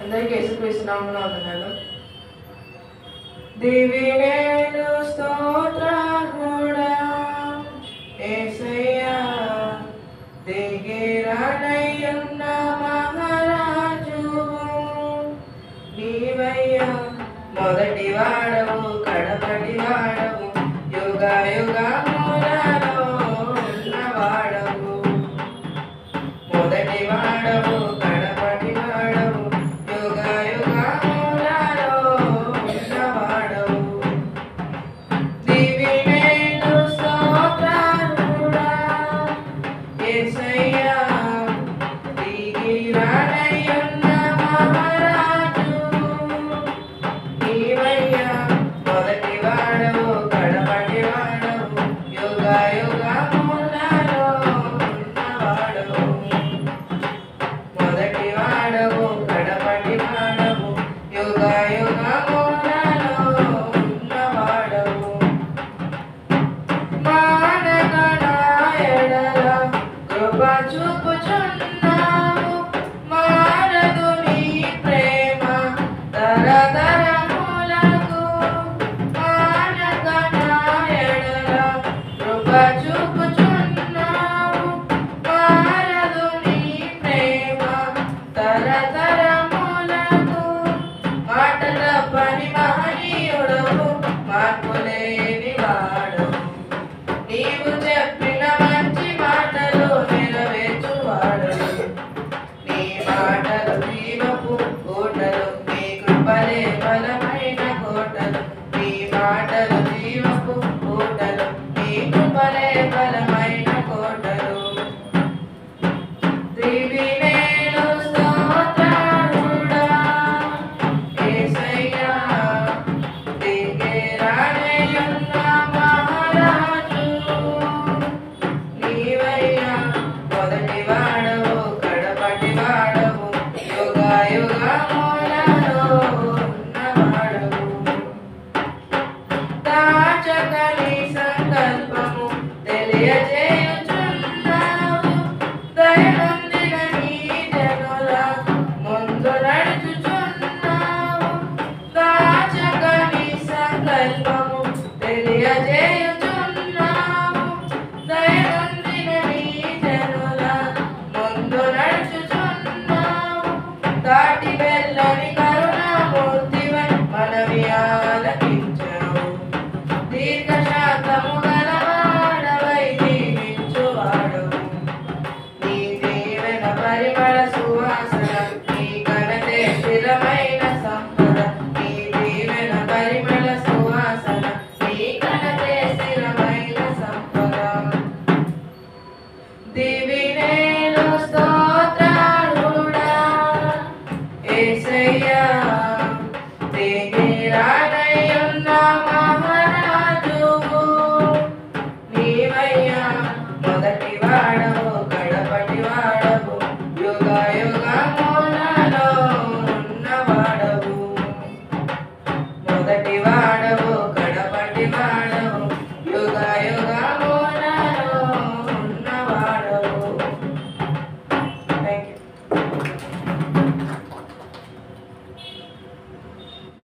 అందరికీ యేసుక్రీస్తు నామమున వందనాలు. దివివేలు స్తోత్రముడా యేసయ్యా, దిగిరానయ్యున్న మహారాజువు నీవయ్యా. మొదటి వాడవు కడపటి వాడవు, యుగ యుగములలో ఉన్నవాడవు. మొదటి వాడవు కడపటి వాడవు, యుగ యుగములలో ఉన్నవాడవు. దివివేలు స్తోత్రముడా యేసయ్యా, దిగిరానయ్యున్న మహారాజువు నీవయ్యా. మొదటి వాడవు కడపటి వాడవు, యుగ యుగములలో ఉన్నవాడవు. మొదటి వాడవు కడపటి వాడవు, యుగ యుగములలో ఉన్నవాడవు. మానగణ ఎడల కృప చూపుచున్నావు, మారదు నీ ప్రేమ తరతరములకు. మానగణ ఎడల కృప చూపుచున్నావు, మారదు నీ ప్రేమ తరతరములకు. మాట తప్పని మహనీయుడవు, మార్పులేని వాడవు. నీవు చెప్పిన మంచి మాటలు నెరవేర్చువాడవు. నీ మాటలు జీవపు కోటలు, నీ కృపలే బలమైన కోటలు. నీ మాటలు జీవపు కోటలు, నీ కృపలే బలమైన కోటలు. దివివేలు స్తోత్రముడా యేసయ్యా, దిగిరానయ్యున్న మహారాజువు నీవయ్యా. మొదటి వాడవు కడపటి వాడవు, యుగ యుగములలో ఉన్నవాడవు. దాచకని సంకల్పము తెలియజేయుచున్నావు, దయనొందిన నీ జనుల ముందు నడుచుచున్నావు. దాచకని సంకల్పము తెలియజేయుచున్నావు, దయనొందిన నీ జనుల ముందు నడుచుచున్నావు. దాటి